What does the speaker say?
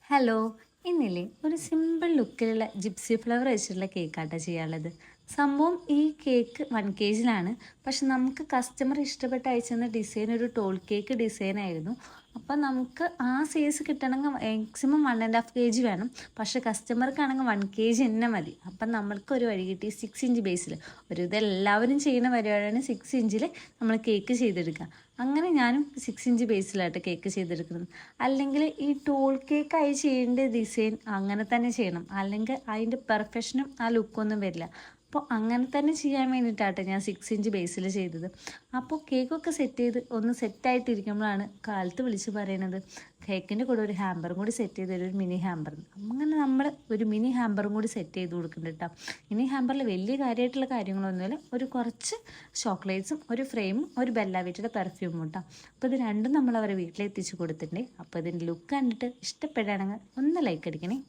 Hello, ഇന്നില്ലേ ഒരു simple ലുക്കിലുള്ള gypsy flower വെച്ചിട്ടുള്ള കേക്കാട്ടോ ചെയ്യാനുള്ളത്. സംഭവം ഈ കേക്ക് 1 kg പക്ഷെ നമുക്ക് കസ്റ്റമർ ഇഷ്ടപ്പെട്ട് അയച്ചെന്ന ഡിസൈൻ ഒരു ടോൾ കേക്ക് ഡിസൈൻ ആയിരുന്നു. അപ്പം നമുക്ക് ആ സൈസ് കിട്ടണമെങ്കിൽ മാക്സിമം 1.5 kg വേണം. പക്ഷേ കസ്റ്റമർക്കാണെങ്കിൽ 1 kg തന്നെ മതി. അപ്പം നമ്മൾക്ക് ഒരു വഴി കിട്ടി 6 ഇഞ്ച് ബേസിൽ. ഒരു ഇതെല്ലാവരും ചെയ്യുന്ന പരിപാടിയാണ് 6 ഇഞ്ചിൽ നമ്മൾ കേക്ക് ചെയ്തെടുക്കുക. അങ്ങനെ ഞാനും 6 ഇഞ്ച് ബേസിലായിട്ട് കേക്ക് ചെയ്തെടുക്കുന്നത്. അല്ലെങ്കിൽ ഈ ടോൾ കേക്കായി ചെയ്യേണ്ട ഡിസൈൻ അങ്ങനെ തന്നെ ചെയ്യണം, അല്ലെങ്കിൽ അതിൻ്റെ പെർഫെക്ഷനും ആ ലുക്കൊന്നും വരില്ല. അപ്പോൾ അങ്ങനെ തന്നെ ചെയ്യാൻ വേണ്ടിയിട്ടാട്ടെ ഞാൻ 6 ഇഞ്ച് ബേസിൽ ചെയ്തത്. അപ്പോൾ കേക്കൊക്കെ സെറ്റ് ചെയ്ത് ഒന്ന് സെറ്റായിട്ടിരിക്കുമ്പോഴാണ് കാലത്ത് വിളിച്ച് പറയണത് കേക്കിൻ്റെ കൂടെ ഒരു ഹാമ്പറും കൂടി സെറ്റ് ചെയ്ത് ഒരു മിനി ഹാമ്പർ. അങ്ങനെ നമ്മൾ ഒരു മിനി ഹാമ്പറും കൂടി സെറ്റ് ചെയ്ത് കൊടുക്കുന്നുണ്ട് കേട്ടോ. മിനി ഹാമ്പറിൽ വലിയ കാര്യമായിട്ടുള്ള കാര്യങ്ങളൊന്നുമില്ല, ഒരു കുറച്ച് ചോക്ലേറ്റ്സും ഒരു ഫ്രെയിമും ഒരു ബെല്ല വീട്ടിയുടെ പെർഫ്യൂമും കേട്ടോ. അപ്പോൾ ഇത് രണ്ടും നമ്മൾ അവരെ വീട്ടിലെത്തിച്ച് കൊടുത്തിട്ടുണ്ട്. അപ്പോൾ ഇതിൻ്റെ ലുക്ക് കണ്ടിട്ട് ഇഷ്ടപ്പെടുകയാണെങ്കിൽ ഒന്ന് ലൈക്ക് അടിക്കണേ.